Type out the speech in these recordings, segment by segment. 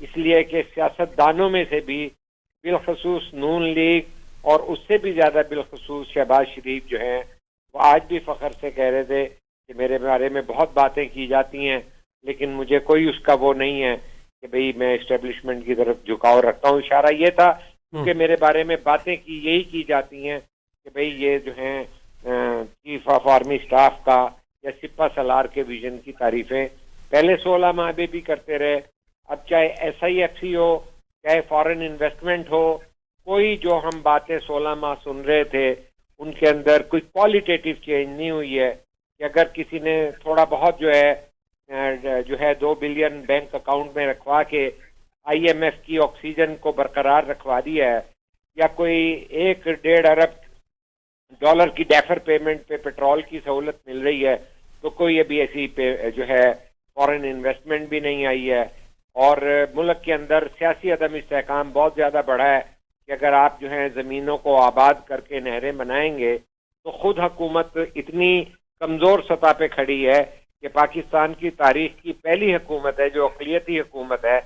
اس لیے کہ سیاستدانوں میں سے بھی بالخصوص نون لیگ اور اس سے بھی زیادہ بالخصوص شہباز شریف جو ہیں وہ آج بھی فخر سے کہہ رہے تھے کہ میرے بارے میں بہت باتیں کی جاتی ہیں لیکن مجھے کوئی اس کا وہ نہیں ہے کہ بھئی میں اسٹیبلشمنٹ کی طرف جھکاؤ رکھتا ہوں. اشارہ یہ تھا کیونکہ میرے بارے میں باتیں یہی کی جاتی ہیں کہ بھئی یہ جو ہیں چیف آف آرمی اسٹاف کا یا سپہ سالار کے ویژن کی تعریفیں پہلے 16 ماہ بھی کرتے رہے. اب چاہے SIFC ہو چاہے فارن انویسٹمنٹ ہو, کوئی جو ہم باتیں 16 ماہ سن رہے تھے ان کے اندر کوئی کوالٹیٹیو چینج نہیں ہوئی ہے کہ اگر کسی نے تھوڑا بہت جو ہے 2 بلین بینک اکاؤنٹ میں رکھوا کے IMF کی آکسیجن کو برقرار رکھوا دیا ہے یا کوئی 1.5 ارب ڈالر کی ڈیفر پیمنٹ پہ پیٹرول کی سہولت مل رہی ہے تو کوئی ابھی ایسی جو ہے فارن انویسٹمنٹ بھی نہیں آئی ہے. اور ملک کے اندر سیاسی عدم استحکام بہت زیادہ بڑھا ہے کہ اگر آپ جو ہیں زمینوں کو آباد کر کے نہریں بنائیں گے تو خود حکومت اتنی کمزور سطح پہ کھڑی ہے کہ پاکستان کی تاریخ کی پہلی حکومت ہے جو اقلیتی حکومت ہے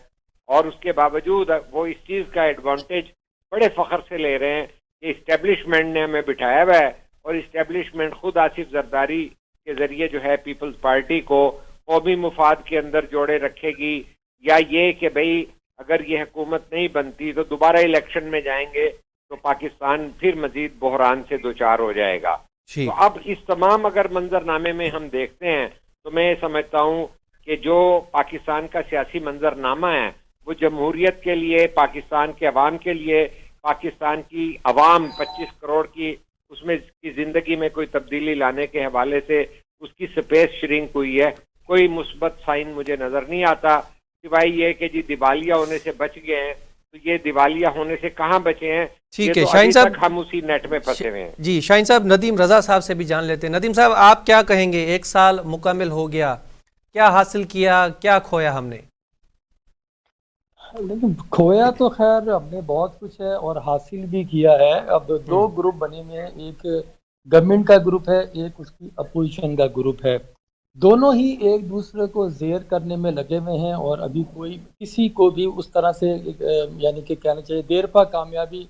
اور اس کے باوجود وہ اس چیز کا ایڈوانٹیج بڑے فخر سے لے رہے ہیں کہ اسٹیبلشمنٹ نے ہمیں بٹھایا ہوا ہے اور اسٹیبلشمنٹ خود آصف زرداری کے ذریعے جو ہے پیپلز پارٹی کو قومی مفاد کے اندر جوڑے رکھے گی یا یہ کہ بھئی اگر یہ حکومت نہیں بنتی تو دوبارہ الیکشن میں جائیں گے تو پاکستان پھر مزید بحران سے دوچار ہو جائے گا. تو اب اس تمام اگر منظرنامے میں ہم دیکھتے ہیں تو میں سمجھتا ہوں کہ جو پاکستان کا سیاسی منظرنامہ ہے وہ جمہوریت کے لیے, پاکستان کے عوام کے لیے, پاکستان کی عوام 25 کروڑ کی اس میں کی زندگی میں کوئی تبدیلی لانے کے حوالے سے اس کی سپیس شرنک ہوئی ہے. کوئی مثبت سائن مجھے نظر نہیں آتا سوائے یہ کہ جی دیوالیہ ہونے سے بچ گئے ہیں. تو یہ دیوالیہ ہونے سے کہاں بچے ہیں؟ ٹھیک ہے شاہین صاحب, ہم اسی نیٹ میں پھنسے ہوئے ہیں. جی شاہین صاحب, ندیم رضا صاحب سے بھی جان لیتے ہیں. ندیم صاحب آپ کیا کہیں گے, 1 سال مکمل ہو گیا, کیا حاصل کیا, کیا کھویا ہم نے؟ لیکن کھویا تو خیر ہم نے بہت کچھ ہے اور حاصل بھی کیا ہے. اب 2 گروپ بنے ہوئے ہیں, ایک گورنمنٹ کا گروپ ہے, ایک اس کی اپوزیشن کا گروپ ہے. دونوں ہی ایک دوسرے کو زیر کرنے میں لگے ہوئے ہیں اور ابھی کوئی کسی کو بھی اس طرح سے یعنی کہ کہنا چاہیے دیر پا کامیابی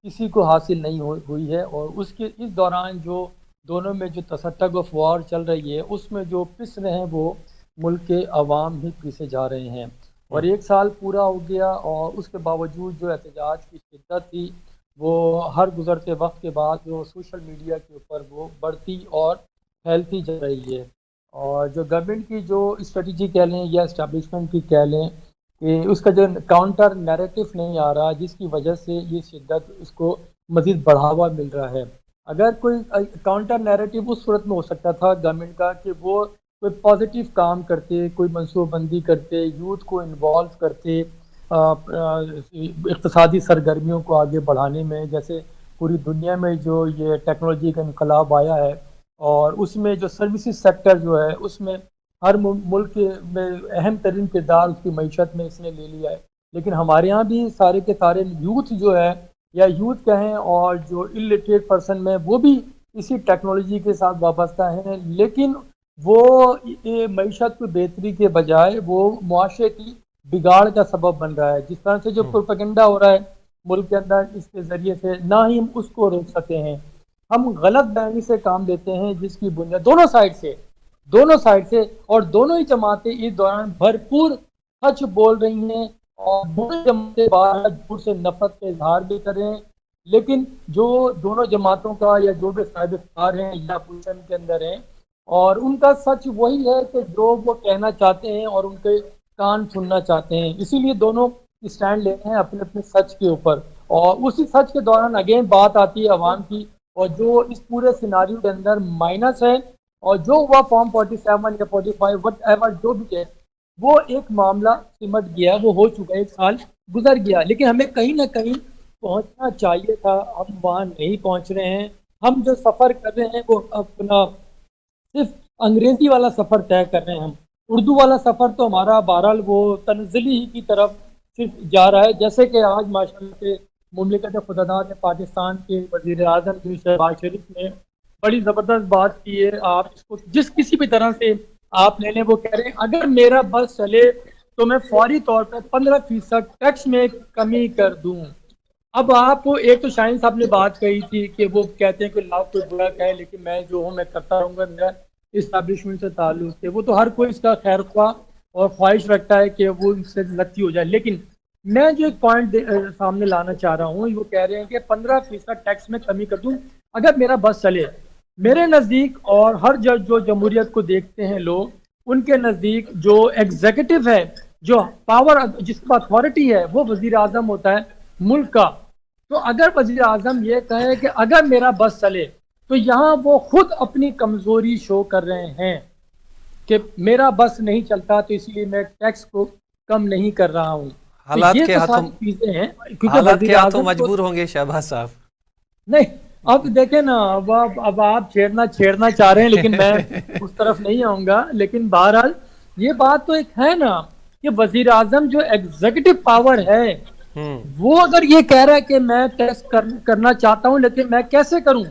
کسی کو حاصل نہیں ہوئی ہے. اور اس دوران جو دونوں میں جو ٹگ آف وار چل رہی ہے اس میں جو پس رہے ہیں وہ ملک کے عوام ہی پیچھے جا رہے ہیں. اور 1 سال پورا ہو گیا اور اس کے باوجود جو احتجاج کی شدت تھی وہ ہر گزرتے وقت کے بعد جو سوشل میڈیا کے اوپر وہ بڑھتی اور پھیلتی جا رہی ہے. اور جو گورنمنٹ کی جو اسٹریٹجی کہہ لیں یا اسٹیبلشمنٹ کی کہہ لیں کہ اس کا جو کاؤنٹر نیریٹو نہیں آ رہا جس کی وجہ سے یہ شدت اس کو مزید بڑھاوا مل رہا ہے. اگر کوئی کاؤنٹر نیریٹو اس صورت میں ہو سکتا تھا گورنمنٹ کا کہ وہ کوئی پازیٹیو کام کرتے, کوئی منصوبہ بندی کرتے, یوتھ کو انوالو کرتے اقتصادی سرگرمیوں کو آگے بڑھانے میں, جیسے پوری دنیا میں جو یہ ٹیکنالوجی کا انقلاب آیا ہے اور اس میں جو سروسز سیکٹر جو ہے اس میں ہر ملک میں اہم ترین کردار اس کی معیشت میں اس نے لے لیا ہے. لیکن ہمارے ہاں بھی سارے کے سارے یوتھ جو ہے یا یوتھ کہیں اور جو الٹریٹ پرسن میں وہ بھی اسی ٹیکنالوجی کے ساتھ وابستہ ہیں, لیکن وہ معیشت کو بہتری کے بجائے وہ معاشرے کی بگاڑ کا سبب بن رہا ہے. جس طرح سے جو پروپیگنڈا ہو رہا ہے ملک کے اندر اس کے ذریعے سے نہ ہی ہم اس کو روک سکتے ہیں. ہم غلط بیانی سے کام لیتے ہیں جس کی بنیاد دونوں سائڈ سے اور دونوں ہی جماعتیں اس دوران بھرپور سچ بول رہی ہیں اور دونوں جماعتیں باہر جھوٹ سے نفرت کا اظہار بھی کر رہے ہیں. لیکن جو دونوں جماعتوں کا یا جو بھی صاحب اختیار ہیں یا اپوزیشن کے اندر ہیں اور ان کا سچ وہی ہے کہ جو وہ کہنا چاہتے ہیں اور ان کے کان سننا چاہتے ہیں. اسی لیے دونوں اسٹینڈ لیتے ہیں اپنے اپنے سچ کے اوپر اور اسی سچ کے دوران اگین بات آتی ہے عوام کی اور جو اس پورے سیناریو کے اندر مائنس ہے اور جو ہوا فارم 47 یا 45 وٹ ایور جو بھی ہے وہ ایک معاملہ سمٹ گیا, وہ ہو چکا ہے, 1 سال گزر گیا. لیکن ہمیں کہیں نہ کہیں پہنچنا چاہیے تھا, ہم وہاں نہیں پہنچ رہے ہیں. ہم جو سفر کر رہے ہیں وہ اپنا صرف انگریزی والا سفر طے کر رہے ہیں. ہم اردو والا سفر تو ہمارا بہرحال وہ تنزلی کی طرف صرف جا رہا ہے. جیسے کہ آج ماشاءاللہ سے مملکت خداداد پاکستان کے وزیر اعظم شہباز شریف نے بڑی زبردست بات کی ہے. آپ اس کو جس کسی بھی طرح سے آپ لے لیں وہ کہہ رہے ہیں اگر میرا بس چلے تو میں فوری طور پر 15% ٹیکس میں کمی کر دوں. اب آپ ایک تو شاہین صاحب نے بات کہی تھی کہ وہ کہتے ہیں کہ لا کوئی برا کہے لیکن میں جو ہوں میں کرتا رہوں گا, میرا اسٹیبلشمنٹ سے تعلق ہے. وہ تو ہر کوئی اس کا خیر خواہ اور خواہش رکھتا ہے کہ وہ اس سے لتی ہو جائے, لیکن میں جو ایک پوائنٹ سامنے لانا چاہ رہا ہوں, وہ کہہ رہے ہیں کہ 15% ٹیکس میں کمی کر دوں اگر میرا بس چلے. میرے نزدیک اور ہر جو جمہوریت کو دیکھتے ہیں لوگ, ان کے نزدیک جو ایگزیکٹو ہے, جو پاور جس کا اتھارٹی ہے, وہ وزیر اعظم ہوتا ہے ملک کا. تو اگر وزیر اعظم یہ کہے کہ اگر میرا بس چلے, تو یہاں وہ خود اپنی کمزوری شو کر رہے ہیں کہ میرا بس نہیں چلتا تو اس لیے میں ٹیکس کو کم نہیں کر رہا ہوں. حالات یہ کے تو ہاتھوں ساری چیزیں ہیں کیونکہ حالات وزیر کے ہاتھوں اعظم مجبور ہوں گے شہباز صاحب. نہیں, اب دیکھیں نا, اب آپ چھیڑنا چاہ رہے ہیں لیکن میں اس طرف نہیں آؤں گا. لیکن بہرحال یہ بات تو ایک ہے نا کہ وزیر اعظم جو ایگزیکٹو پاور ہے, وہ اگر یہ کہہ رہا ہے کہ میں ٹیسٹ کرنا چاہتا ہوں لیکن میں کیسے کروں,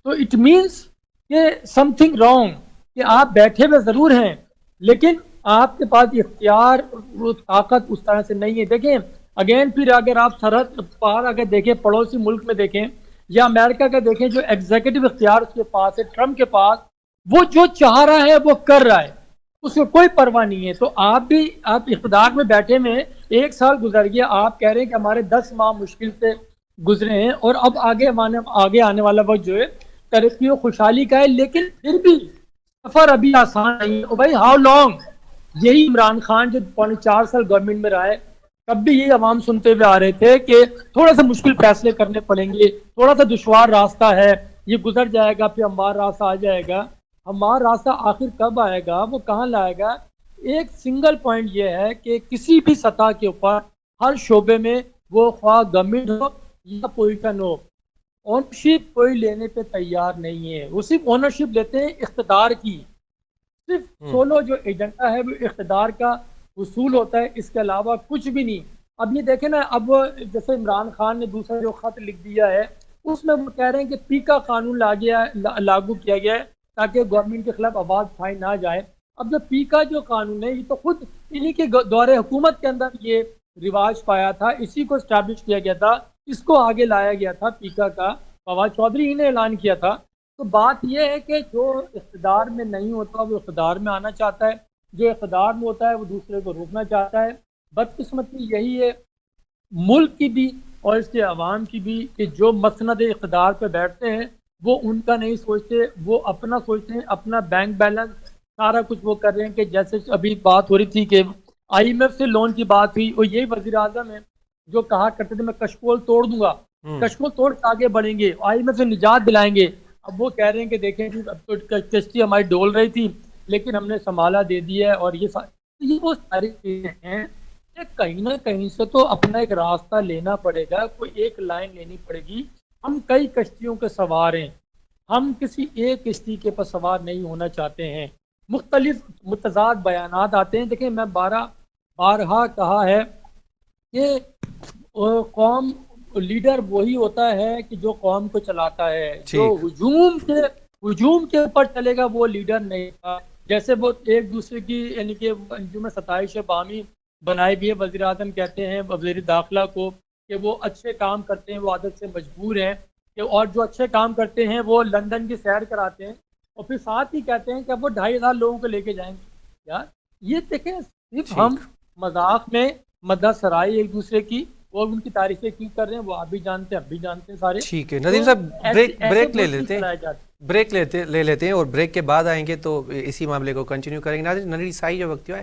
تو اٹ مینس کہ سم تھنگ رانگ, کہ آپ بیٹھے ہوئے ضرور ہیں لیکن آپ کے پاس اختیار وہ طاقت اس طرح سے نہیں ہے. دیکھیں اگین پھر اگر آپ سرحد پار اگر دیکھیں پڑوسی ملک میں دیکھیں یا امریکہ کا دیکھیں, جو ایگزیکٹو اختیار اس کے پاس ہے, ٹرمپ کے پاس, وہ جو چاہ رہا ہے وہ کر رہا ہے, اس کو کوئی پرواہ نہیں ہے. تو آپ اقتدار میں بیٹھے میں 1 سال گزر گیا, آپ کہہ رہے ہیں کہ ہمارے 10 ماہ مشکل سے گزرے ہیں اور اب آگے آنے والا وقت جو ہے ترقی و خوشحالی کا ہے, لیکن پھر بھی سفر ابھی آسان نہیں ہے. بھائی ہاؤ لانگ, یہی عمران خان جو 4.5 سال گورنمنٹ میں رہا ہے, تب بھی یہ عوام سنتے ہوئے آ رہے تھے کہ تھوڑا سا مشکل فیصلے کرنے پڑیں گے, تھوڑا سا دشوار راستہ ہے, یہ گزر جائے گا پھر ہموار راستہ آ جائے گا. ہموار راستہ آخر کب آئے گا, وہ کہاں لائے گا؟ ایک سنگل پوائنٹ یہ ہے کہ کسی بھی سطح کے اوپر ہر شعبے میں, وہ خواہ گورنمنٹ ہو یا پوزیشن ہو, اونرشپ کوئی لینے پہ تیار نہیں ہے. وہ صرف اونرشپ لیتے ہیں اقتدار کی, صرف سولو جو ایجنڈا ہے وہ اقتدار کا حصول ہوتا ہے, اس کے علاوہ کچھ بھی نہیں. اب یہ دیکھیں نا, اب جیسے عمران خان نے دوسرا جو خط لکھ دیا ہے, اس میں وہ کہہ رہے ہیں کہ پیکا قانون لاگو کیا گیا ہے تاکہ گورنمنٹ کے خلاف آواز اٹھائی نہ جائے. اب جو پیکا جو قانون ہے, یہ تو خود انہی کے دور حکومت کے اندر یہ رواج پایا تھا, اسی کو اسٹیبلش کیا گیا تھا, اس کو آگے لایا گیا تھا پیکا کا. فواد چودھری ہی نے اعلان کیا تھا. تو بات یہ ہے کہ جو اقتدار میں نہیں ہوتا وہ اقتدار میں آنا چاہتا ہے, جو اقتدار میں ہوتا ہے وہ دوسرے کو روکنا چاہتا ہے. بدقسمتی یہی ہے ملک کی بھی اور اس کے عوام کی بھی کہ جو مسند اقتدار پہ بیٹھتے ہیں وہ ان کا نہیں سوچتے, وہ اپنا سوچتے ہیں, اپنا بینک بیلنس سارا کچھ وہ کر رہے ہیں. کہ جیسے ابھی بات ہو رہی تھی کہ IMF سے لون کی بات ہوئی, اور یہی وزیر اعظم ہے جو کہا کرتے تھے میں کشکول توڑ دوں گا, کشکول توڑ کے آگے بڑھیں گے, IMF سے نجات دلائیں گے. اب وہ کہہ رہے ہیں کہ دیکھیں جی اب تو کشتی ہماری ڈول رہی تھی لیکن ہم نے سنبھالا دے دیا ہے. اور یہ وہ ساری چیزیں ہیں کہ کہیں نہ کہیں سے تو اپنا ایک راستہ لینا پڑے گا, کوئی ایک لائن لینی پڑے گی. ہم کئی کشتیوں کے سوار ہیں, ہم کسی ایک کشتی کے پر سوار نہیں ہونا چاہتے ہیں. مختلف متضاد بیانات آتے ہیں. دیکھیں میں بارہا کہا ہے کہ قوم لیڈر وہی ہوتا ہے کہ جو قوم کو چلاتا ہے, جو ہجوم کے اوپر چلے گا وہ لیڈر نہیں تھا. جیسے وہ ایک دوسرے کی یعنی کہ انجمن ستائش باہمی بنائے بھی ہے. وزیر اعظم کہتے ہیں وزیر داخلہ کو کہ وہ اچھے کام کرتے ہیں, وہ عادت سے مجبور ہیں, کہ اور جو اچھے کام کرتے ہیں وہ لندن کی سیر کراتے ہیں, اور پھر ساتھ ہی کہتے ہیں کہ اب وہ 2,500 لوگوں کو لے کے جائیں گے. یار یہ دیکھیں صرف ہم مذاق میں مدح سرائی ایک دوسرے کی اور ان کی تعریفیں کیوں کر رہے ہیں وہ آپ بھی جانتے ہیں, اب بھی جانتے ہیں سارے. ٹھیک ہے ندیم صاحب, بریک لے لیتے ہیں, لے لیتے ہیں اور بریک کے بعد آئیں گے تو اسی معاملے کو کنٹینیو کریں گے. ناظرین ننڈی سائی جو وقت ہے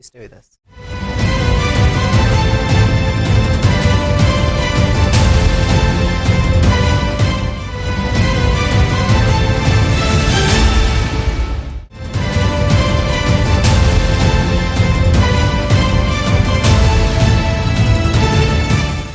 اسٹے ود اس.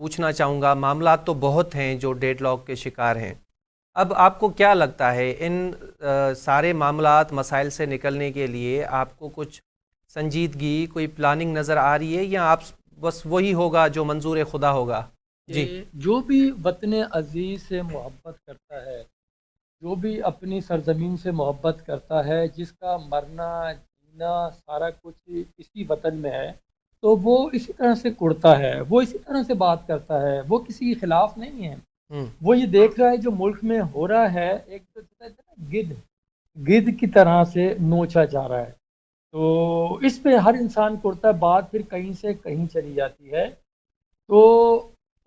پوچھنا چاہوں گا، معاملات تو بہت ہیں جو ڈیڈ لاک کے شکار ہیں. اب آپ کو کیا لگتا ہے ان سارے معاملات مسائل سے نکلنے کے لیے آپ کو کچھ سنجیدگی، کوئی پلاننگ نظر آ رہی ہے، یا آپ بس وہی ہوگا جو منظور خدا ہوگا؟ جی. کہ جو بھی وطن عزیز سے محبت کرتا ہے، جو بھی اپنی سرزمین سے محبت کرتا ہے، جس کا مرنا جینا سارا کچھ اسی وطن میں ہے، تو وہ اسی طرح سے کڑتا ہے، وہ اسی طرح سے بات کرتا ہے، وہ کسی کے خلاف نہیں ہے. وہ یہ دیکھ رہا ہے جو ملک میں ہو رہا ہے، ایک تو گدھ کی طرح سے نوچا جا رہا ہے. تو اس پہ ہر انسان کرتا ہے، بات پھر کہیں سے کہیں چلی جاتی ہے. تو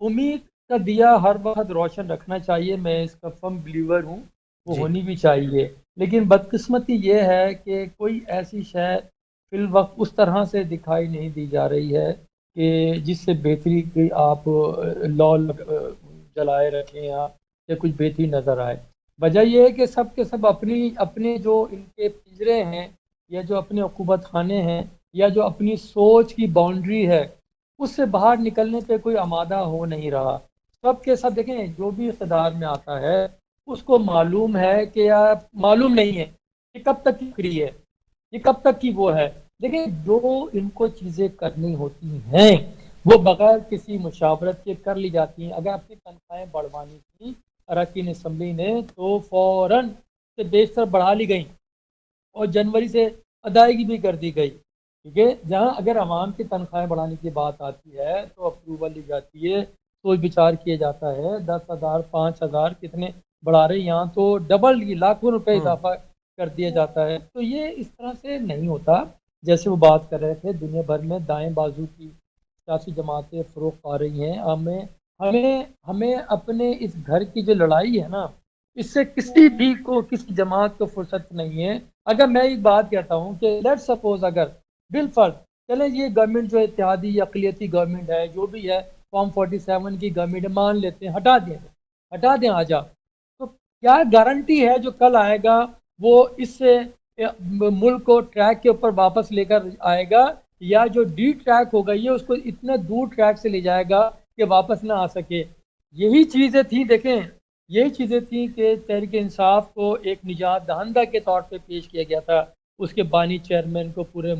امید کا دیا ہر وقت روشن رکھنا چاہیے، میں اس کا فرم بلیور ہوں، وہ جی. ہونی بھی چاہیے. لیکن بدقسمتی یہ ہے کہ کوئی ایسی شے فی الوقت اس طرح سے دکھائی نہیں دی جا رہی ہے کہ جس سے بہتری کی آپ لا جلائے رکھیں یا کچھ بہتری نظر آئے. وجہ یہ ہے کہ سب کے سب اپنے جو ان کے پنجرے ہیں، یا جو اپنے عقوبت خانے ہیں، یا جو اپنی سوچ کی باؤنڈری ہے، اس سے باہر نکلنے پہ کوئی آمادہ ہو نہیں رہا. سب کے سب دیکھیں، جو بھی اقتدار میں آتا ہے اس کو معلوم ہے کہ معلوم نہیں ہے کہ کب تک کی فری ہے، یہ کب تک کی وہ ہے. دیکھیں، جو ان کو چیزیں کرنی ہوتی ہیں وہ بغیر کسی مشاورت کے کر لی جاتی ہیں. اگر اپنی تنخواہیں بڑھوانی تھی اراکین اسمبلی نے تو فوراً سے بیشتر بڑھا لی گئیں اور جنوری سے ادائیگی بھی کر دی گئی. ٹھیک ہے، جہاں اگر عوام کی تنخواہیں بڑھانے کی بات آتی ہے تو اپروول لی جاتی ہے، سوچ بچار کیا جاتا ہے، 10,000 5,000 کتنے بڑھا رہے، یہاں تو ڈبل لاکھوں روپے اضافہ کر دیا جاتا ہے. تو یہ اس طرح سے نہیں ہوتا. جیسے وہ بات کر رہے تھے، دنیا بھر میں دائیں بازو کی سیاسی جماعتیں فروغ پا رہی ہیں. ہمیں اپنے اس گھر کی جو لڑائی ہے نا، اس سے کسی جماعت کو فرصت نہیں ہے. اگر میں ایک بات کہتا ہوں کہ لیٹ سپوز اگر بالفرض چلیں یہ گورنمنٹ جو اتحادی یا اقلیتی گورنمنٹ ہے، جو بھی ہے، فارم 47 کی گورنمنٹ مان لیتے ہیں، ہٹا دیں آ جا، تو کیا گارنٹی ہے جو کل آئے گا وہ اس سے ملک کو ٹریک کے اوپر واپس لے کر آئے گا، یا جو ڈی ٹریک ہو گئی ہے اس کو اتنے دور ٹریک سے لے جائے گا کہ واپس نہ آ سکے. یہی چیزیں تھیں، دیکھیں یہی چیزیں تھیں کہ تحریک انصاف کو ایک نجات دہندہ کے طور پہ پیش کیا گیا تھا. اس کے بانی چیئرمین کو پورے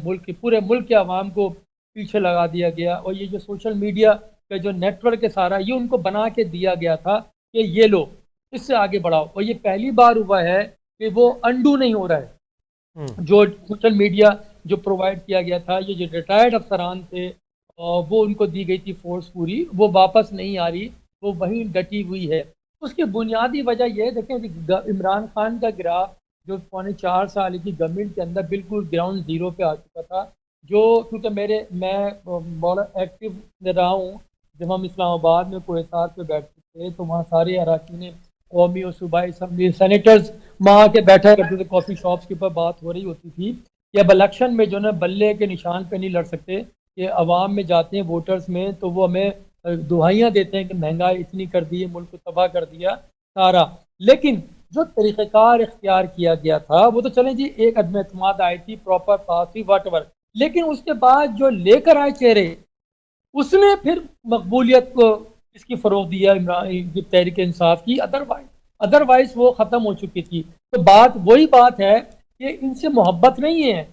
ملک کے عوام کو پیچھے لگا دیا گیا، اور یہ جو سوشل میڈیا کا جو نیٹ ورک ہے سارا، یہ ان کو بنا کے دیا گیا تھا کہ یہ لو اس سے آگے بڑھاؤ. اور یہ پہلی بار ہوا ہے کہ وہ انڈو نہیں ہو رہا ہے. جو سوشل میڈیا جو پرووائڈ کیا گیا تھا، یہ جو ریٹائرڈ افسران تھے وہ ان کو دی گئی تھی فورس پوری، وہ واپس نہیں آ رہی، وہ وہیں ڈٹی ہوئی ہے. اس کی بنیادی وجہ یہ ہے، دیکھیں عمران خان کا گراف جو 4.25 سال کی گورنمنٹ کے اندر بالکل گراؤنڈ زیرو پہ آ چکا تھا. کیونکہ میں بہت ایکٹیو رہا ہوں، جب ہم اسلام آباد میں کوہستار پہ بیٹھتے تھے تو وہاں سارے اراکین قومی اور صوبائی اسمبلی سینیٹرز وہاں کے بیٹھا کرتے تھے، کافی شاپس کے اوپر بات ہو رہی ہوتی تھی کہ اب الیکشن میں جو نا بلے کے نشان پہ نہیں لڑ سکتے، کہ عوام میں جاتے ہیں ووٹرز میں تو وہ ہمیں دہائیاں دیتے ہیں کہ مہنگائی اتنی کر دی ہے، ملک کو تباہ کر دیا سارا. لیکن جو طریقہ کار اختیار کیا گیا تھا وہ تو چلیں جی، ایک عدم اعتماد آئی تھی، پراپر پاس واٹ ایور، لیکن اس کے بعد جو لے کر آئے چہرے، اس نے پھر مقبولیت کو اس کی فروغ دیا عمران تحریک انصاف کی. ادروائز وہ ختم ہو چکی تھی. تو وہی بات ہے کہ ان سے محبت نہیں ہے،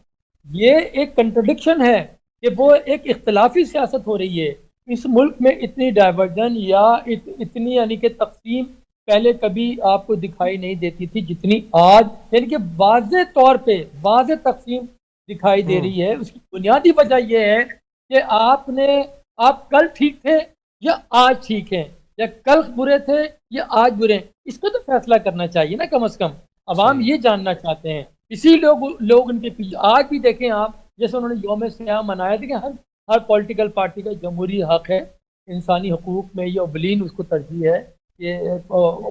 یہ ایک کنٹرڈکشن ہے کہ وہ ایک اختلافی سیاست ہو رہی ہے. اس ملک میں اتنی ڈائیورژن یا اتنی یعنی کہ تقسیم پہلے کبھی آپ کو دکھائی نہیں دیتی تھی جتنی آج، یعنی کہ واضح طور پہ واضح تقسیم دکھائی دے رہی ہے. اس کی بنیادی وجہ یہ ہے کہ آپ کل ٹھیک تھے یا آج ٹھیک ہیں، یا کل برے تھے یا آج برے ہیں. اس کو تو فیصلہ کرنا چاہیے نا، کم از کم عوام یہ جاننا چاہتے ہیں. اسی لوگ ان کے پیچھے آج بھی دیکھیں آپ، جیسے انہوں نے یوم سیاہ منایا، دیکھیں ہر پولیٹیکل پارٹی کا جمہوری حق ہے، انسانی حقوق میں یہ اولین اس کو ترجیح ہے کہ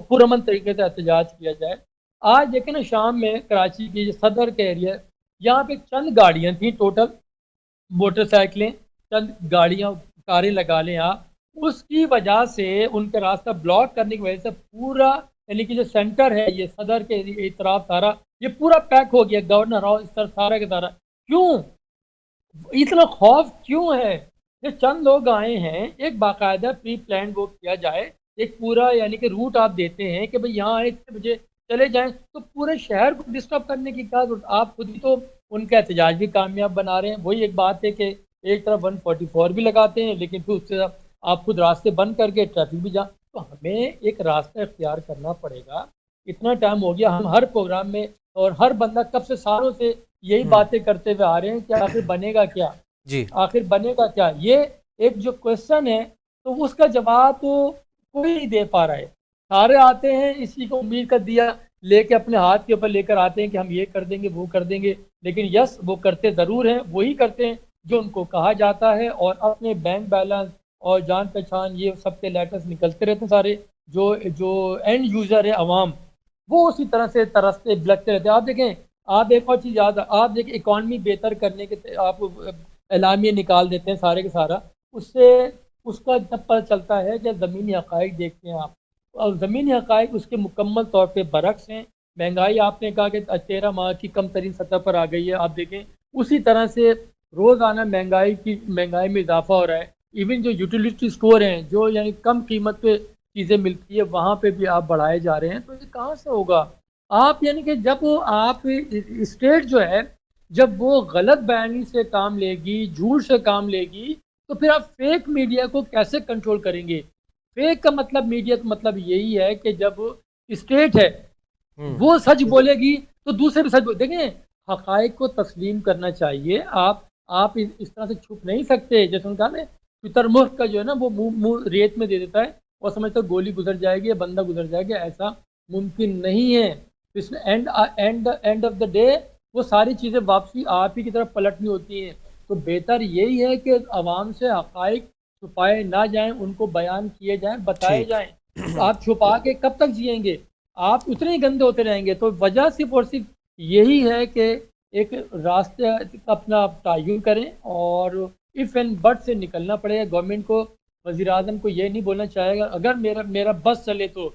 پرامن طریقے سے احتجاج کیا جائے. آج دیکھیں نا شام میں کراچی کی صدر کے ایریا، یہاں پہ چند گاڑیاں تھیں ٹوٹل، موٹر سائیکلیں، چند گاڑیاں کاریں لگا لیں آپ، اس کی وجہ سے ان کا راستہ بلاک کرنے کی وجہ سے پورا یعنی کہ جو سینٹر ہے یہ صدر کے اطراف سارا یہ پورا پیک ہو گیا. گورنر ہاؤس اس طرح سارا کے سارا. کیوں اتنا خوف کیوں ہے؟ یہ چند لوگ آئے ہیں، ایک باقاعدہ پری پلان وہ کیا جائے، ایک پورا یعنی کہ روٹ آپ دیتے ہیں کہ بھئی یہاں آئے اتنے بجے چلے جائیں، تو پورے شہر کو ڈسٹرب کرنے کی کیا ضرورت؟ آپ خود ہی تو ان کا احتجاج بھی کامیاب بنا رہے ہیں۔ وہی ایک بات ہے کہ ایک طرف 144 بھی لگاتے ہیں، لیکن پھر اس سے آپ خود راستے بند کر کے ٹریفک بھی تو ہمیں ایک راستہ اختیار کرنا پڑے گا۔ اتنا ٹائم ہو گیا، ہم ہر پروگرام میں اور ہر بندہ کب سے سالوں سے یہی باتیں کرتے ہوئے آ رہے ہیں کہ آخر بنے گا کیا، جی آخر بنے گا کیا؟ یہ ایک جو کوشچن ہے تو اس کا جواب تو کوئی نہیں دے پا رہا ہے۔ سارے آتے ہیں اسی کو امید کا دیا لے کے اپنے ہاتھ کے اوپر لے کر آتے ہیں کہ ہم یہ کر دیں گے وہ کر دیں گے، لیکن یس وہ کرتے ضرور ہیں، وہی کرتے ہیں جو ان کو کہا جاتا ہے، اور اپنے بینک بیلنس اور جان پہچان یہ سب کے لیٹرز نکلتے رہتے ہیں سارے، جو اینڈ یوزر ہے عوام، وہ اسی طرح سے ترستے بلکتے رہتے ہیں۔ آپ دیکھیں، آپ ایک اور چیز یاد ہے، آپ دیکھیں اکانومی بہتر کرنے کے آپ اعلامیہ نکال دیتے ہیں سارے کا سارا، اس سے اس کا جب پتہ چلتا ہے جب زمینی حقائق دیکھتے ہیں آپ، اور زمینی حقائق اس کے مکمل طور پہ برعکس ہیں۔ مہنگائی آپ نے کہا کہ 13 ماہ کی کم ترین سطح پر آ گئی ہے، آپ دیکھیں اسی طرح سے روزانہ مہنگائی میں اضافہ ہو رہا ہے۔ ایون جو یوٹیلیٹی اسٹور ہیں جو یعنی کم قیمت پہ چیزیں ملتی ہے وہاں پہ بھی آپ بڑھائے جا رہے ہیں، تو یہ کہاں سے ہوگا؟ آپ یعنی کہ جب آپ اسٹیٹ جو ہے جب وہ غلط بیانی سے کام لے گی، جھوٹ سے کام لے گی، تو پھر آپ فیک میڈیا کو کیسے کنٹرول کریں گے؟ فیک کا مطلب، میڈیا کا مطلب یہی ہے کہ جب اسٹیٹ ہے وہ سچ بولے گی تو دوسرے بھی سچ بولے۔ دیکھیں، حقائق کو تسلیم کرنا چاہیے۔ آپ اس طرح سے چھپ نہیں سکتے۔ جیسے ان کا نا فطر ملک کا جو ہے نا وہ منہ ریت میں دے دیتا ہے اور سمجھتا ہے گولی گزر جائے گی یا بندہ گزر جائے گا، ایسا ممکن نہیں ہے۔ اس میں اینڈ آف دا ڈے وہ ساری چیزیں واپسی آپ ہی کی طرف پلٹنی ہوتی ہیں۔ تو بہتر یہی ہے کہ عوام سے حقائق چھپائے نہ جائیں، ان کو بیان کیے جائیں، بتائے ٹھیک جائیں۔ آپ چھپا کے کب تک جئیں گے؟ آپ اتنے ہی گندے ہوتے رہیں گے۔ تو وجہ صرف اور صرف یہی ہے کہ ایک راستے اپنا تعین کریں، اور اف اینڈ بٹ سے نکلنا پڑے گا گورنمنٹ کو۔ وزیر اعظم کو یہ نہیں بولنا چاہے گا اگر میرا بس چلے تو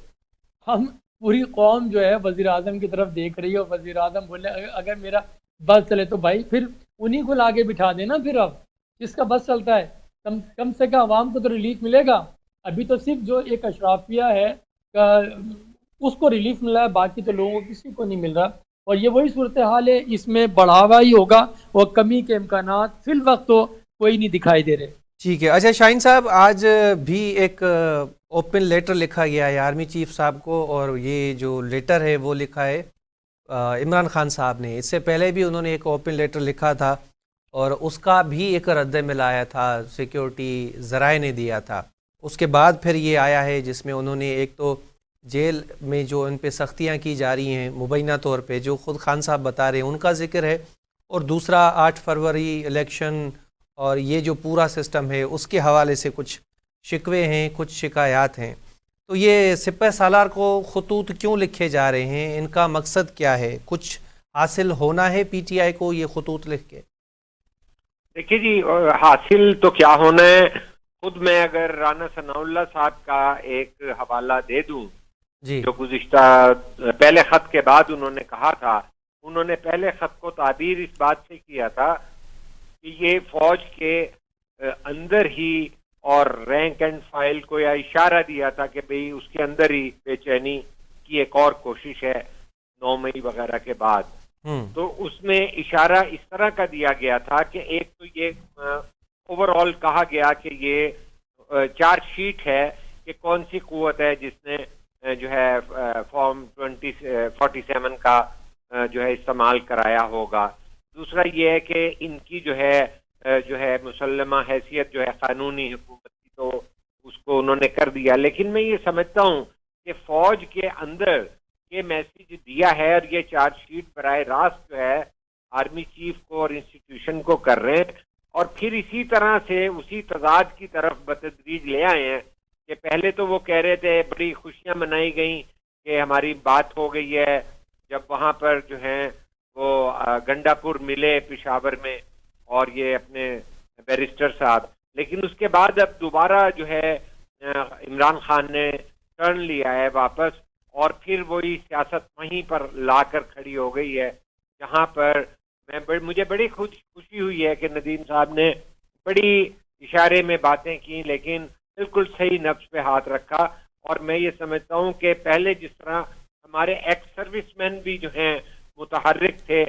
ہم پوری قوم جو ہے وزیر اعظم کی طرف دیکھ رہی ہے، اور وزیر اعظم بولے اگر میرا بس چلے تو بھائی پھر انہی کو لاگے بٹھا دینا، پھر اب جس کا بس چلتا ہے کم سے کم عوام کو تو ریلیف ملے گا۔ ابھی تو صرف جو ایک اشرافیہ ہے اس کو ریلیف ملا ہے، باقی تو لوگوں کو کسی کو نہیں مل رہا، اور یہ وہی صورتحال ہے، اس میں بڑھاوا ہی ہوگا اور کمی کے امکانات فی الوقت تو کوئی نہیں دکھائی دے رہے۔ ٹھیک ہے۔ اچھا شاہین صاحب، آج بھی ایک اوپن لیٹر لکھا گیا ہے آرمی چیف صاحب کو، اور یہ جو لیٹر ہے وہ لکھا ہے عمران خان صاحب نے۔ اس سے پہلے بھی انہوں نے ایک اوپن لیٹر لکھا تھا اور اس کا بھی ایک رد عمل آیا تھا، سیکیورٹی ذرائع نے دیا تھا۔ اس کے بعد پھر یہ آیا ہے جس میں انہوں نے ایک تو جیل میں جو ان پہ سختیاں کی جا رہی ہیں مبینہ طور پہ، جو خود خان صاحب بتا رہے ہیں ان کا ذکر ہے، اور دوسرا 8 فروری الیکشن اور یہ جو پورا سسٹم ہے اس کے حوالے سے کچھ شکوے ہیں، کچھ شکایات ہیں۔ تو یہ سپہ سالار کو خطوط کیوں لکھے جا رہے ہیں؟ ان کا مقصد کیا ہے؟ کچھ حاصل ہونا ہے پی ٹی آئی کو یہ خطوط لکھ کے؟ دیکھیے جی، حاصل تو کیا ہونا ہے، خود میں اگر رانا ثناء اللہ صاحب کا ایک حوالہ دے دوں جی جو گزشتہ پہلے خط کے بعد انہوں نے کہا تھا، انہوں نے پہلے خط کو تعبیر اس بات سے کیا تھا کہ یہ فوج کے اندر ہی اور رینک اینڈ فائل کو یا اشارہ دیا تھا کہ بھئی اس کے اندر ہی بے چینی کی ایک اور کوشش ہے 9 مئی وغیرہ کے بعد۔ تو اس میں اشارہ اس طرح کا دیا گیا تھا کہ ایک تو یہ اوور آل کہا گیا کہ یہ چارج شیٹ ہے کہ کون سی قوت ہے جس نے جو ہے فارم 47 کا جو ہے استعمال کرایا ہوگا۔ دوسرا یہ ہے کہ ان کی جو ہے مسلمہ حیثیت جو ہے قانونی حکومت کی، تو اس کو انہوں نے کر دیا۔ لیکن میں یہ سمجھتا ہوں کہ فوج کے اندر یہ میسیج دیا ہے، اور یہ چارج شیٹ براہ راست جو ہے آرمی چیف کو اور انسٹیٹیوشن کو کر رہے ہیں، اور پھر اسی طرح سے اسی تضاد کی طرف بتدریج لے آئے ہیں کہ پہلے تو وہ کہہ رہے تھے، بڑی خوشیاں منائی گئیں کہ ہماری بات ہو گئی ہے جب وہاں پر جو ہیں وہ گنڈا پور ملے پشاور میں اور یہ اپنے بیرسٹر صاحب، لیکن اس کے بعد اب دوبارہ جو ہے عمران خان نے ٹرن لیا ہے واپس، اور پھر وہی سیاست وہیں پر لا کر کھڑی ہو گئی ہے، جہاں پر مجھے بڑی خوشی ہوئی ہے کہ ندیم صاحب نے بڑی اشارے میں باتیں کی لیکن بالکل صحیح نفس پہ ہاتھ رکھا. اور میں یہ سمجھتا ہوں کہ پہلے جس طرح ہمارے ایکس سروس مین بھی جو ہیں متحرک تھے,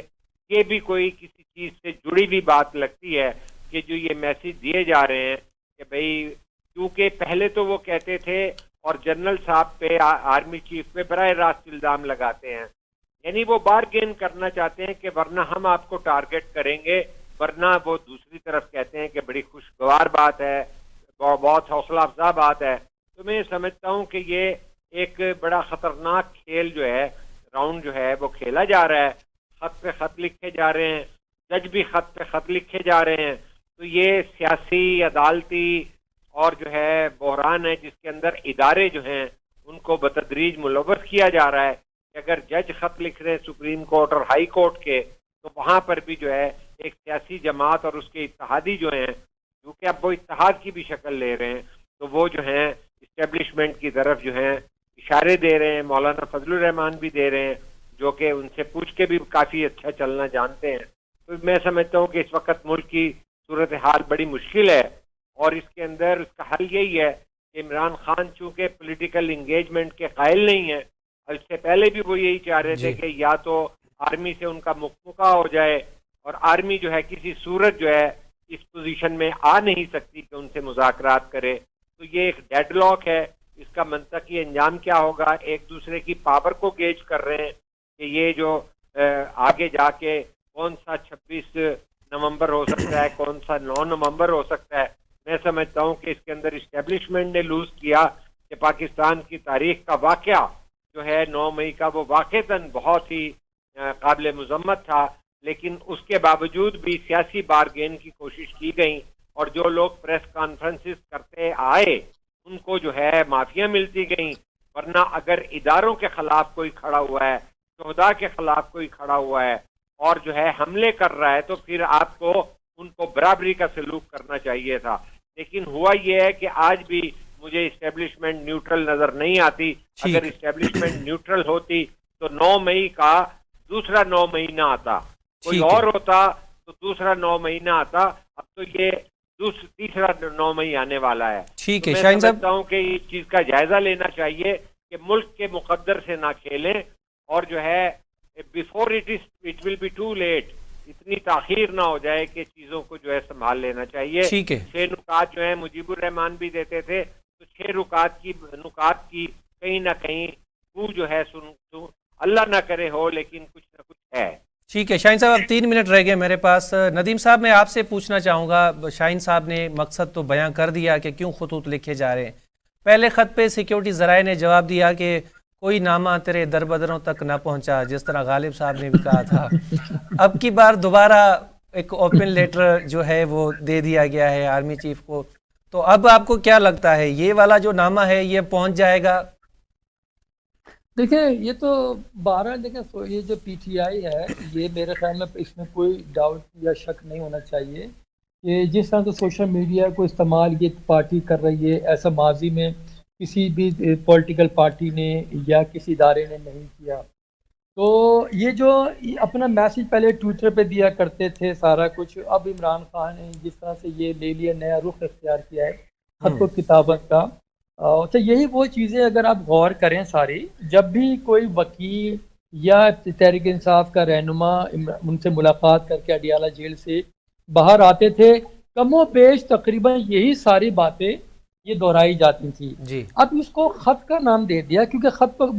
یہ بھی کوئی کسی چیز سے جڑی ہوئی بات لگتی ہے کہ جو یہ میسج دیے جا رہے ہیں کہ بھئی, کیونکہ پہلے تو وہ کہتے تھے اور جنرل صاحب پہ, آرمی چیف پہ براہ راست الزام لگاتے ہیں, یعنی وہ بارگین کرنا چاہتے ہیں کہ ورنہ ہم آپ کو ٹارگٹ کریں گے, ورنہ وہ دوسری طرف کہتے ہیں کہ بڑی خوشگوار بات ہے, بہت حوصلہ افزا بات ہے. تو میں سمجھتا ہوں کہ یہ ایک بڑا خطرناک کھیل جو ہے, راؤنڈ جو ہے وہ کھیلا جا رہا ہے. خط پہ خط لکھے جا رہے ہیں, جج بھی خط پہ خط لکھے جا رہے ہیں. تو یہ سیاسی, عدالتی اور جو ہے بحران ہے جس کے اندر ادارے جو ہیں ان کو بتدریج ملوث کیا جا رہا ہے کہ اگر جج خط لکھ رہے ہیں سپریم کورٹ اور ہائی کورٹ کے, تو وہاں پر بھی جو ہے ایک سیاسی جماعت اور اس کے اتحادی جو ہیں, کیونکہ اب وہ اتحاد کی بھی شکل لے رہے ہیں, تو وہ جو ہیں اسٹیبلشمنٹ کی طرف جو ہیں اشارے دے رہے ہیں. مولانا فضل الرحمان بھی دے رہے ہیں جو کہ ان سے پوچھ کے بھی کافی اچھا چلنا جانتے ہیں. تو میں سمجھتا ہوں کہ اس وقت ملک کی صورتحال بڑی مشکل ہے, اور اس کے اندر اس کا حل یہی ہے کہ عمران خان چونکہ پولیٹیکل انگیجمنٹ کے قائل نہیں ہیں, اور اس سے پہلے بھی وہ یہی چاہ رہے تھے کہ یا تو آرمی سے ان کا مکمکا ہو جائے, اور آرمی جو ہے کسی صورت جو ہے اس پوزیشن میں آ نہیں سکتی کہ ان سے مذاکرات کرے. تو یہ ایک ڈیڈ لاک ہے. اس کا منطقی انجام کیا ہوگا؟ ایک دوسرے کی پاور کو گیج کر رہے ہیں کہ یہ جو آگے جا کے کون سا 26 نومبر ہو سکتا ہے, کون سا 9 نومبر ہو سکتا ہے. میں سمجھتا ہوں کہ اس کے اندر اسٹیبلشمنٹ نے لوز کیا کہ پاکستان کی تاریخ کا واقعہ جو ہے 9 مئی کا, وہ واقعتاً بہت ہی قابل مذمت تھا, لیکن اس کے باوجود بھی سیاسی بارگین کی کوشش کی گئی, اور جو لوگ پریس کانفرنسز کرتے آئے ان کو جو ہے معافیاں ملتی گئیں. ورنہ اگر اداروں کے خلاف کوئی کھڑا ہوا ہے, شہداء کے خلاف کوئی کھڑا ہوا ہے اور جو ہے حملے کر رہا ہے, تو پھر آپ کو ان کو برابری کا سلوک کرنا چاہیے تھا. لیکن ہوا یہ ہے کہ آج بھی مجھے اسٹیبلشمنٹ نیوٹرل نظر نہیں آتی. اگر اسٹیبلشمنٹ نیوٹرل ہوتی تو 9 مئی کا دوسرا 9 مہینہ آتا, کوئی اور ہوتا تو دوسرا 9 مہینہ آتا. اب تو یہ تیسرا 9 مئی آنے والا ہے. ٹھیک ہے, میں شاہین صاحب سمجھتا ہوں کہ اس چیز کا جائزہ لینا چاہیے کہ ملک کے مقدر سے نہ کھیلیں, اور جو ہے before it will be too late, اتنی تاخیر نہ ہو جائے کہ چیزوں کو جو ہے سنبھال لینا چاہیے. 6 نکات جو ہیں مجیب الرحمان بھی دیتے تھے, تو 6 نکات کی کہیں نہ کہیں وہ جو ہے اللہ نہ کرے ہو, لیکن کچھ نہ کچھ ہے. ٹھیک ہے شاہین صاحب, اب 3 منٹ رہ گئے میرے پاس. ندیم صاحب, میں آپ سے پوچھنا چاہوں گا, شاہین صاحب نے مقصد تو بیان کر دیا کہ کیوں خطوط لکھے جا رہے ہیں. پہلے خط پہ سیکیورٹی ذرائع نے جواب دیا کہ کوئی نامہ تیرے در بدروں تک نہ پہنچا, جس طرح غالب صاحب نے بھی کہا تھا. اب کی بار دوبارہ ایک اوپن لیٹر جو ہے وہ دے دیا گیا ہے آرمی چیف کو, تو اب آپ کو کیا لگتا ہے یہ والا جو نامہ ہے یہ پہنچ جائے گا؟ دیکھیں, یہ تو بہرحال دیکھیں, یہ جو پی ٹی آئی ہے یہ میرے خیال میں اس میں کوئی ڈاؤٹ یا شک نہیں ہونا چاہیے کہ جس طرح سے سوشل میڈیا کو استعمال یہ پارٹی کر رہی ہے, ایسا ماضی میں کسی بھی پولیٹیکل پارٹی نے یا کسی ادارے نے نہیں کیا. تو یہ جو اپنا میسج پہلے ٹویٹر پہ دیا کرتے تھے سارا کچھ, اب عمران خان نے جس طرح سے یہ لے لیا, نیا رخ اختیار کیا ہے خط و کتابت کا. تو یہی وہ چیزیں اگر آپ غور کریں ساری, جب بھی کوئی وکیل یا تحریک انصاف کا رہنما ان سے ملاقات کر کے اڈیالہ جیل سے باہر آتے تھے, کم و بیش تقریباً یہی ساری باتیں یہ دہرائی جاتی تھی. اب اس کو خط کا نام دے دیا کیونکہ خط کو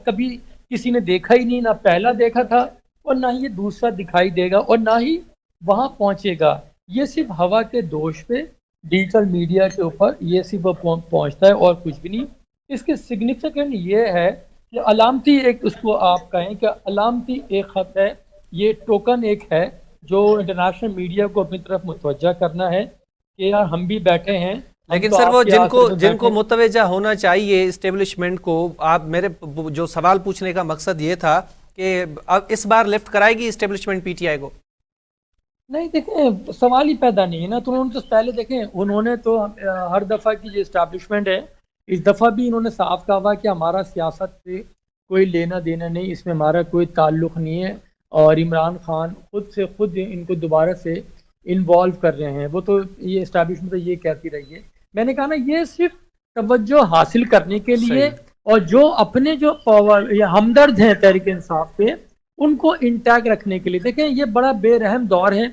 کبھی کسی نے دیکھا ہی نہیں, نہ پہلا دیکھا تھا اور نہ ہی یہ دوسرا دکھائی دے گا اور نہ ہی وہاں پہنچے گا. یہ صرف ہوا کے دوش پہ ڈیجیٹل میڈیا کے اوپر یہ صرف پہنچتا ہے اور کچھ بھی نہیں. اس کے سگنیفیکنٹ یہ ہے کہ علامتی ایک, اس کو آپ کہیں کہ علامتی ایک خط ہے, یہ ٹوکن ایک ہے جو انٹرنیشنل میڈیا کو اپنی طرف متوجہ کرنا ہے کہ یار ہم بھی بیٹھے ہیں. لیکن سر وہ جن کو متوجہ ہونا چاہیے اسٹیبلشمنٹ کو, آپ میرے جو سوال پوچھنے کا مقصد یہ تھا کہ اب اس بار لفٹ کرائے گی اسٹیبلشمنٹ پی ٹی آئی کو؟ نہیں دیکھیں, سوال ہی پیدا نہیں ہے نا. تو انہوں نے تو پہلے دیکھیں, انہوں نے تو ہر دفعہ کی جو اسٹیبلشمنٹ ہے اس دفعہ بھی انہوں نے صاف کہا کہ ہمارا سیاست سے کوئی لینا دینا نہیں, اس میں ہمارا کوئی تعلق نہیں ہے, اور عمران خان خود ان کو دوبارہ سے انوالو کر رہے ہیں، وہ تو یہ اسٹیبلشمنٹ تو یہ کہتی رہی ہے. میں نے کہا نا یہ صرف توجہ حاصل کرنے کے لیے، اور جو اپنے جو پاور یا ہمدرد ہیں تحریک انصاف پہ ان کو انٹیک رکھنے کے لیے. دیکھیں یہ بڑا بے رحم دور ہے،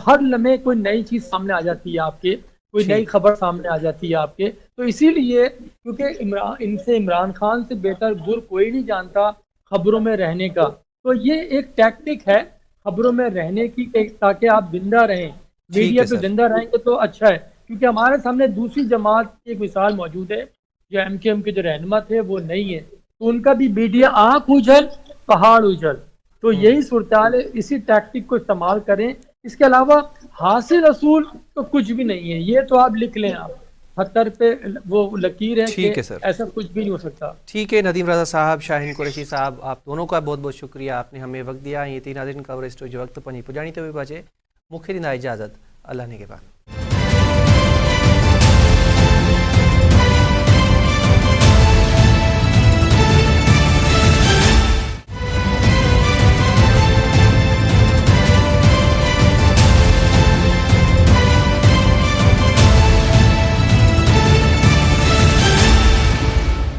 ہر لمحے کوئی نئی چیز سامنے آ جاتی ہے آپ کے، کوئی نئی خبر سامنے آ جاتی ہے آپ کے. تو اسی لیے کیونکہ عمران خان سے بہتر گر کوئی نہیں جانتا خبروں میں رہنے کا، تو یہ ایک ٹیکٹک ہے خبروں میں رہنے کی تاکہ آپ زندہ رہیں، میڈیا پہ زندہ رہیں گے تو اچھا ہے. کیونکہ ہمارے سامنے دوسری جماعت کی ایک مثال موجود ہے، جو ایم کے جو رہنما تھے وہ نہیں ہے، تو ان کا بھی میڈیا آنکھ اجل پہاڑ اجل. تو یہی صورتحال ہے، اسی ٹیکٹک کو استعمال کریں. اس کے علاوہ حاصل اصول تو کچھ بھی نہیں ہے، یہ تو آپ لکھ لیں، آپ خطر پہ وہ لکیر ہے کہ ایسا کچھ بھی نہیں ہو سکتا. ٹھیک ہے ندیم رضا صاحب، شاہین قریشی صاحب، آپ دونوں کا بہت بہت شکریہ، آپ نے ہمیں وقت دیا. یہ تین ناظرین کوریج تو جو وقت پنی پجانی تو بھی بچے مکھری نا اجازت اللہ نے کے بعد.